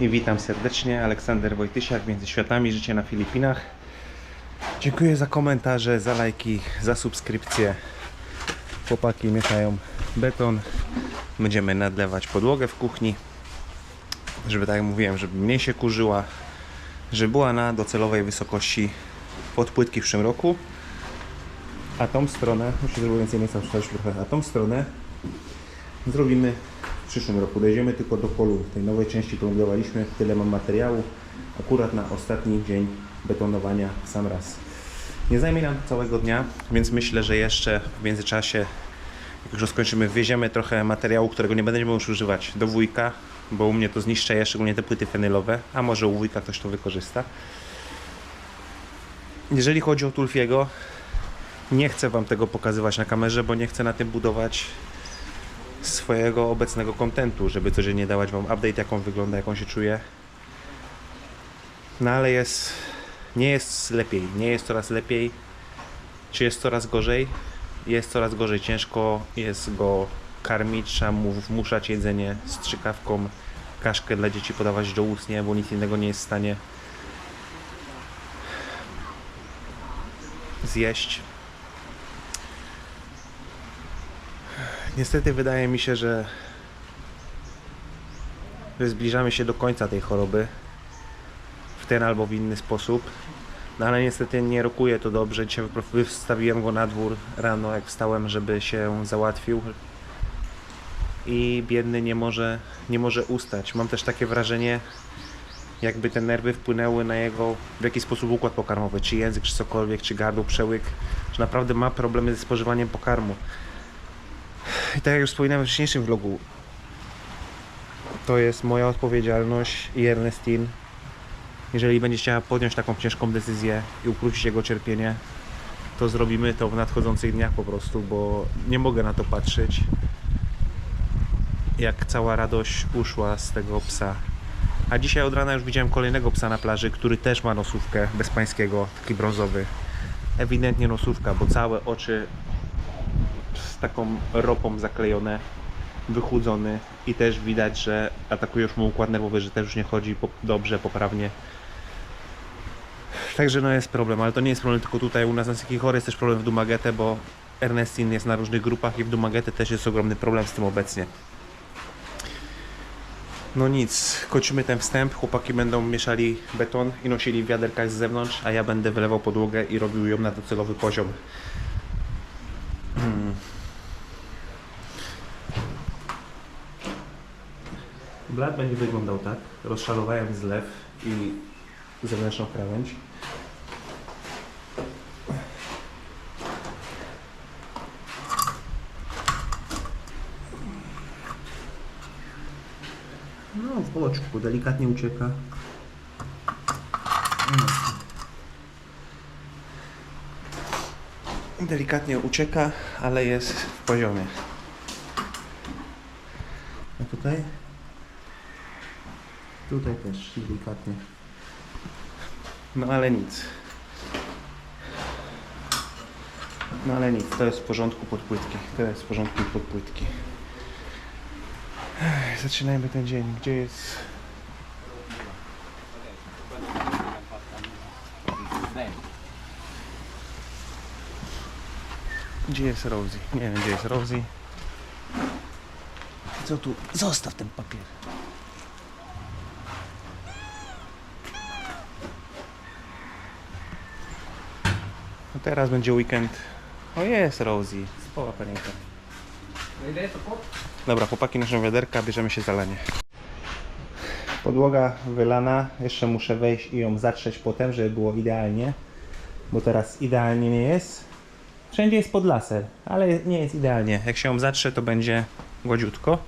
I witam serdecznie, Aleksander Wojtysiak, Między Światami, Życie na Filipinach. Dziękuję za komentarze, za lajki, za subskrypcje. Chłopaki mieszają beton. Będziemy nadlewać podłogę w kuchni, żeby, tak jak mówiłem, żeby mniej się kurzyła, żeby była na docelowej wysokości pod płytki w przyszłym roku. A tą stronę, muszę zrobić więcej miejsca, trochę, a tą stronę zrobimy w przyszłym roku. Dojdziemy tylko do polu tej nowej części, którą budowaliśmy. Tyle mam materiału akurat na ostatni dzień betonowania sam raz. Nie zajmie nam całego dnia, więc myślę, że jeszcze w międzyczasie, jak już skończymy, wwieziemy trochę materiału, którego nie będziemy już używać, do wujka, bo u mnie to zniszczeje, szczególnie te płyty fenylowe, a może u wujka ktoś to wykorzysta. Jeżeli chodzi o Tulfiego, nie chcę wam tego pokazywać na kamerze, bo nie chcę na tym budować swojego obecnego kontentu, żeby codziennie dawać wam update, jak on wygląda, jak on się czuje. No ale nie jest lepiej, nie jest coraz lepiej. Czy jest coraz gorzej? Jest coraz gorzej, ciężko jest go karmić, trzeba mu wmuszać jedzenie strzykawką, kaszkę dla dzieci podawać doustnie, bo nic innego nie jest w stanie zjeść. Niestety wydaje mi się, że zbliżamy się do końca tej choroby w ten albo w inny sposób. No ale niestety nie rokuje to dobrze. Dzisiaj wystawiłem go na dwór rano, jak wstałem, żeby się załatwił. I biedny nie może ustać. Mam też takie wrażenie, jakby te nerwy wpłynęły na jego w jakiś sposób układ pokarmowy, czy język, czy cokolwiek, czy gardło, przełyk, że naprawdę ma problemy ze spożywaniem pokarmu. I tak jak już wspominałem w wcześniejszym vlogu, to jest moja odpowiedzialność i Ernestin. Jeżeli będzie chciała podjąć taką ciężką decyzję i ukrócić jego cierpienie, to zrobimy to w nadchodzących dniach po prostu, bo nie mogę na to patrzeć, jak cała radość uszła z tego psa. A dzisiaj od rana już widziałem kolejnego psa na plaży, który też ma nosówkę bezpańskiego, taki brązowy. Ewidentnie nosówka, bo całe oczy z taką ropą zaklejone, wychudzony i też widać, że atakuje już mu układ nerwowy, że też już nie chodzi dobrze, poprawnie. Także no jest problem, ale to nie jest problem tylko tutaj u nas na Syki Chory, jest też problem w Dumaguete, bo Ernestin jest na różnych grupach i w Dumaguete też jest ogromny problem z tym obecnie. No nic, kończymy ten wstęp, chłopaki będą mieszali beton i nosili w wiaderkach z zewnątrz, a ja będę wylewał podłogę i robił ją na docelowy poziom. Blat będzie wyglądał tak. Rozszalowałem zlew i zewnętrzną krawędź. No, w oczku delikatnie ucieka. Delikatnie ucieka, ale jest w poziomie. A tutaj? Tutaj też delikatnie. No ale nic. No ale nic, to jest w porządku pod płytki. To jest w porządku pod płytki. Zaczynajmy ten dzień. Gdzie jest... Gdzie jest Rosie? Nie wiem, gdzie jest Rosie. Co tu? Zostaw ten papier. No teraz będzie weekend. O, jest Rosie. Społa panienka. Dobra, chłopaki noszą wiaderka, bierzemy się za lanie. Podłoga wylana. Jeszcze muszę wejść i ją zatrzeć potem, żeby było idealnie. Bo teraz idealnie nie jest. Wszędzie jest pod laser, ale nie jest idealnie. Jak się ją zatrze, to będzie gładziutko.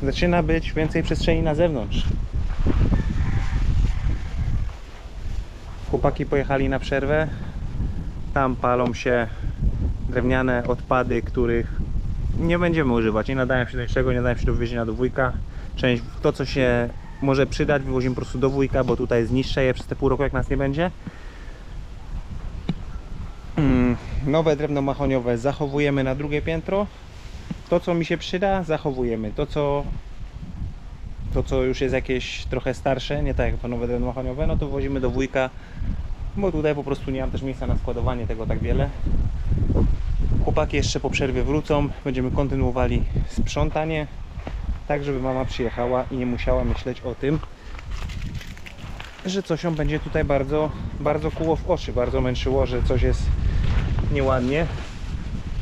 Zaczyna być więcej przestrzeni na zewnątrz. Chłopaki pojechali na przerwę. Tam palą się drewniane odpady, których nie będziemy używać. Nie nadają się do niczego, nie nadają się do wywiezienia do wujka. Część, to co się może przydać, wywozimy po prostu do wujka, bo tutaj zniszczę je przez te pół roku, jak nas nie będzie. Nowe drewno mahoniowe zachowujemy na drugie piętro. To co mi się przyda, zachowujemy. To co już jest jakieś trochę starsze, nie tak jak panowe drewno machoniowe, no to wozimy do wujka, bo tutaj po prostu nie mam też miejsca na składowanie tego tak wiele. Chłopaki jeszcze po przerwie wrócą, będziemy kontynuowali sprzątanie, tak żeby mama przyjechała i nie musiała myśleć o tym, że coś ją będzie tutaj bardzo kłuło w oczy, bardzo męczyło, że coś jest nieładnie.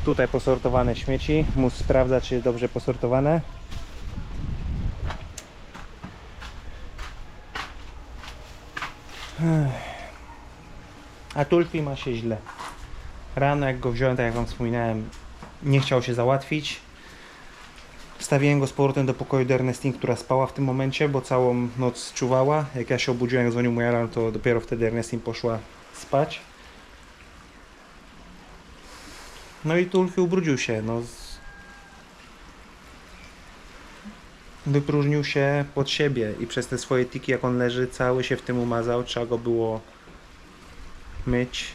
Tutaj posortowane śmieci, mus sprawdza, czy jest dobrze posortowane. A Tulfi ma się źle. Rano jak go wziąłem, tak jak wam wspominałem, nie chciał się załatwić. Wstawiłem go z powrotem do pokoju do Ernestine, która spała w tym momencie, bo całą noc czuwała. Jak ja się obudziłem, jak dzwonił mój alarm, to dopiero wtedy Ernestine poszła spać. No i Tulfi ubrudził się, no. Wypróżnił się pod siebie i przez te swoje tiki, jak on leży, cały się w tym umazał. Trzeba go było myć.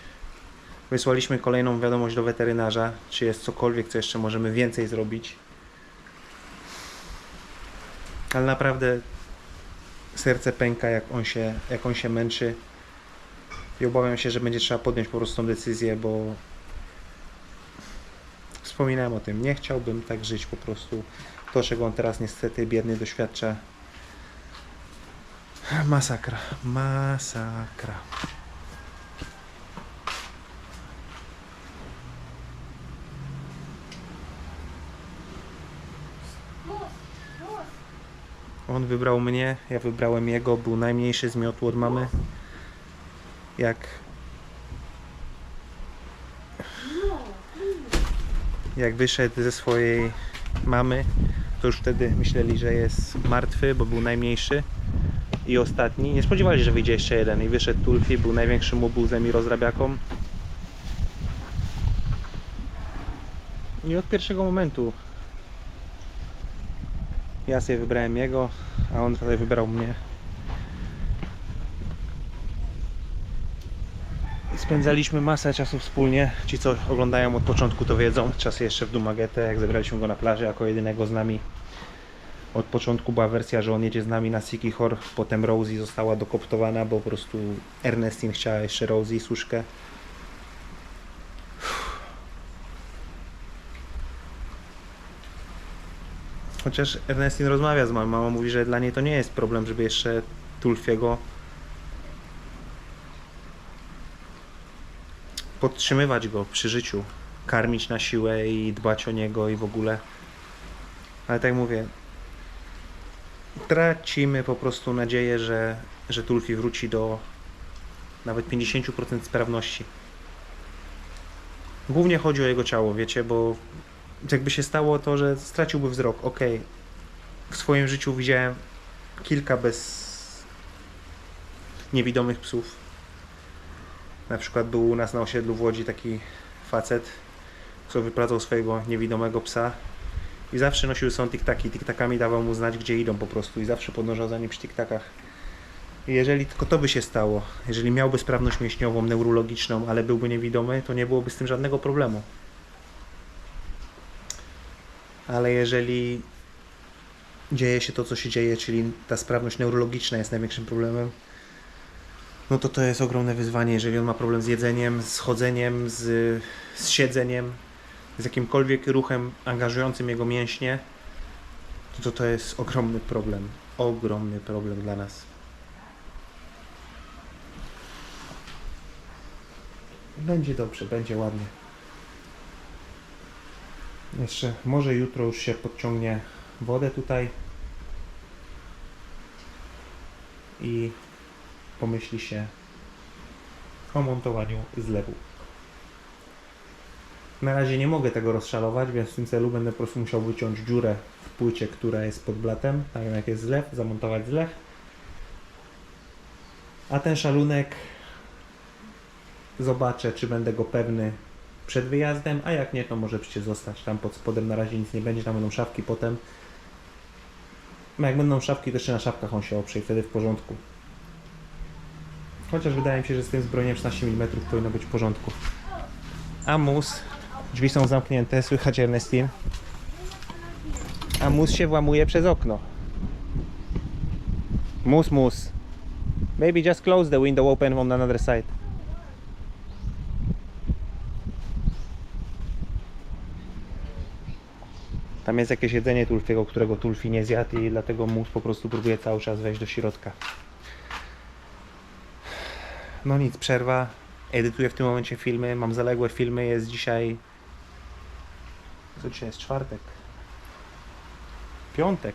Wysłaliśmy kolejną wiadomość do weterynarza, czy jest cokolwiek, co jeszcze możemy więcej zrobić. Ale naprawdę serce pęka, jak on się męczy. I obawiam się, że będzie trzeba podjąć po prostu tą decyzję, bo wspominałem o tym. Nie chciałbym tak żyć po prostu. To, czego on teraz niestety biedny doświadcza. Masakra. Masakra. On wybrał mnie, ja wybrałem jego, był najmniejszy z miotu od mamy. Jak wyszedł ze swojej mamy, to już wtedy myśleli, że jest martwy, bo był najmniejszy i ostatni. Nie spodziewali się, że wyjdzie jeszcze jeden i wyszedł Tulfi, był największym łobuzem i rozrabiaką. I od pierwszego momentu ja sobie wybrałem jego, a on tutaj wybrał mnie. Spędzaliśmy masę czasu wspólnie. Ci, co oglądają od początku, to wiedzą. Czasy jeszcze w Dumaguete, jak zebraliśmy go na plaży jako jedynego z nami. Od początku była wersja, że on jedzie z nami na Siquijor. Potem Rosie została dokoptowana, bo po prostu Ernestine chciała jeszcze Rosie, suszkę. Chociaż Ernestine rozmawia z mamą. Mama mówi, że dla niej to nie jest problem, żeby jeszcze Tulfiego podtrzymywać go przy życiu, karmić na siłę i dbać o niego i w ogóle. Ale tak jak mówię, tracimy po prostu nadzieję, że Tulfi wróci do nawet 50% sprawności. Głównie chodzi o jego ciało, wiecie, bo jakby się stało to, że straciłby wzrok. Okej, w swoim życiu widziałem kilka bez niewidomych psów. Na przykład był u nas na osiedlu w Łodzi taki facet, co wyprowadzał swojego niewidomego psa i zawsze nosił są tiktaki. Tiktakami dawał mu znać, gdzie idą po prostu i zawsze podążał za nim przy tiktakach. I jeżeli tylko to by się stało, jeżeli miałby sprawność mięśniową, neurologiczną, ale byłby niewidomy, to nie byłoby z tym żadnego problemu. Ale jeżeli dzieje się to, co się dzieje, czyli ta sprawność neurologiczna jest największym problemem, no to jest ogromne wyzwanie. Jeżeli on ma problem z jedzeniem, z chodzeniem, z siedzeniem, z jakimkolwiek ruchem angażującym jego mięśnie, to jest ogromny problem. Ogromny problem dla nas. Będzie dobrze, będzie ładnie. Jeszcze może jutro już się podciągnie wodę tutaj i pomyśli się o montowaniu zlewu. Na razie nie mogę tego rozszalować, więc w tym celu będę po prostu musiał wyciąć dziurę w płycie, która jest pod blatem, tak jak jest zlew, zamontować zlew. A ten szalunek zobaczę, czy będę go pewny przed wyjazdem, a jak nie, to może przecież zostać tam pod spodem. Na razie nic nie będzie, tam będą szafki potem. No jak będą szafki, to jeszcze na szafkach on się oprze i wtedy w porządku. Chociaż wydaje mi się, że z tym zbrojeniem 16 mm powinno być w porządku. A mus, drzwi są zamknięte, słychać Ernestine. A mus się włamuje przez okno. Mus. Maybe just close the window, open on another side. Tam jest jakieś jedzenie Tulfiego, którego Tulfi nie zjadł i dlatego mus po prostu próbuje cały czas wejść do środka. No nic, przerwa. Edytuję w tym momencie filmy, mam zaległe filmy, jest dzisiaj... Co dzisiaj jest? Czwartek. Piątek.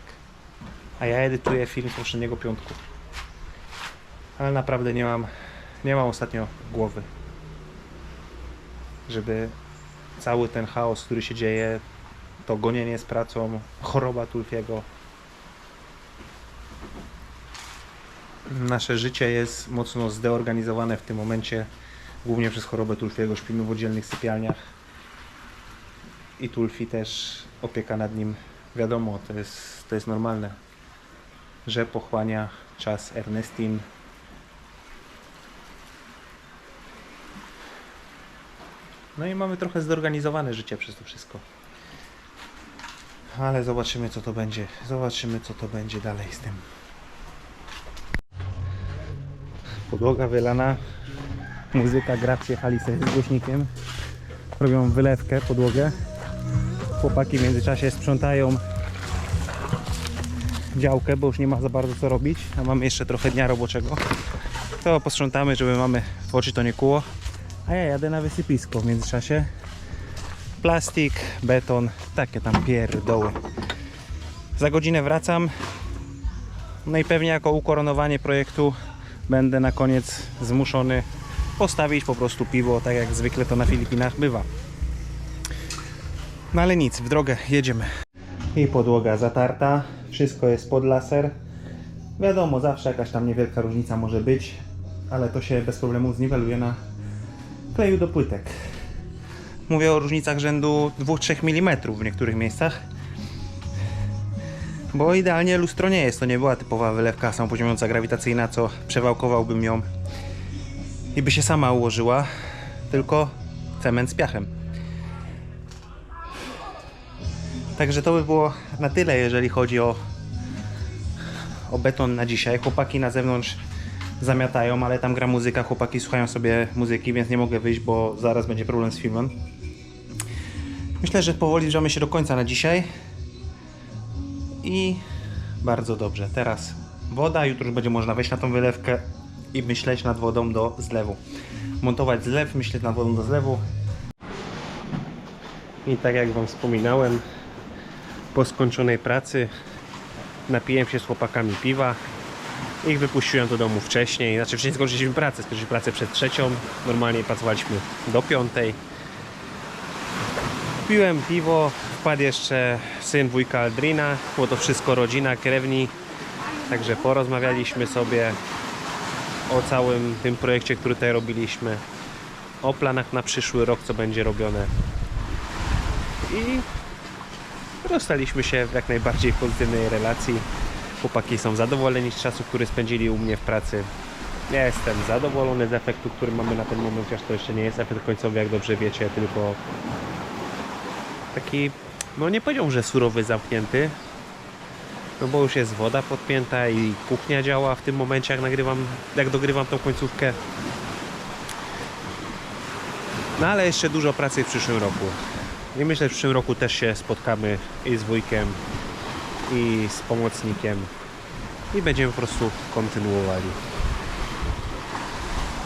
A ja edytuję film z poprzedniego piątku. Ale naprawdę nie mam ostatnio głowy, żeby cały ten chaos, który się dzieje, to gonienie z pracą, choroba Tulfiego. Nasze życie jest mocno zdeorganizowane w tym momencie, głównie przez chorobę Tulfiego. Śpimy w oddzielnych sypialniach i Tulfi też, opieka nad nim, wiadomo, to jest normalne, że pochłania czas Ernestin. No i mamy trochę zorganizowane życie przez to wszystko. Ale zobaczymy co to będzie. Zobaczymy co to będzie dalej z tym. Podłoga wylana. Muzyka gra, przyjechali sobie z głośnikiem. Robią wylewkę, podłogę. Chłopaki w międzyczasie sprzątają działkę, bo już nie ma za bardzo co robić. A mamy jeszcze trochę dnia roboczego. To posprzątamy, żeby mamy w oczy to nie kuło. A ja jadę na wysypisko w międzyczasie. Plastik, beton, takie tam pierdoły. Za godzinę wracam. No i pewnie jako ukoronowanie projektu będę na koniec zmuszony postawić po prostu piwo, tak jak zwykle to na Filipinach bywa. No ale nic, w drogę jedziemy. I podłoga zatarta, wszystko jest pod laser. Wiadomo, zawsze jakaś tam niewielka różnica może być, ale to się bez problemu zniweluje na kleju do płytek. Mówię o różnicach rzędu 2-3 mm w niektórych miejscach. Bo idealnie lustro nie jest, to nie była typowa wylewka samopoziomująca grawitacyjna, co przewałkowałbym ją i by się sama ułożyła, tylko cement z piachem. Także to by było na tyle, jeżeli chodzi o beton na dzisiaj. Chłopaki na zewnątrz zamiatają, ale tam gra muzyka, chłopaki słuchają sobie muzyki, więc nie mogę wyjść, bo zaraz będzie problem z filmem. Myślę, że powoli zbliżamy się do końca na dzisiaj. I bardzo dobrze. Teraz woda, jutro już będzie można wejść na tą wylewkę i myśleć nad wodą do zlewu. Montować zlew, myśleć nad wodą do zlewu. I tak jak wam wspominałem, po skończonej pracy napiłem się z chłopakami piwa. Ich wypuściłem do domu wcześniej, znaczy wcześniej skończyliśmy pracę przed 3, normalnie pracowaliśmy do 5. Piłem piwo, wpadł jeszcze syn wujka Aldrina, było to wszystko rodzina, krewni, także porozmawialiśmy sobie o całym tym projekcie, który tutaj robiliśmy, o planach na przyszły rok, co będzie robione i rozstaliśmy się w jak najbardziej pozytywnej relacji. Chłopaki są zadowoleni z czasu, który spędzili u mnie w pracy. Ja jestem zadowolony z efektu, który mamy na ten moment, chociaż to jeszcze nie jest efekt końcowy, jak dobrze wiecie, tylko taki, no nie powiedział, że surowy, zamknięty, no bo już jest woda podpięta i kuchnia działa w tym momencie, jak dogrywam tą końcówkę. No ale jeszcze dużo pracy w przyszłym roku. I myślę, że w przyszłym roku też się spotkamy i z wujkiem, i z pomocnikiem i będziemy po prostu kontynuowali.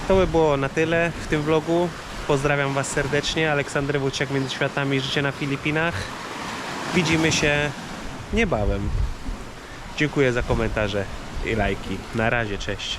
To by było na tyle w tym vlogu. Pozdrawiam was serdecznie. Aleksander Wojciak między światami, życie na Filipinach. Widzimy się niebawem. Dziękuję za komentarze i lajki. Na razie, cześć.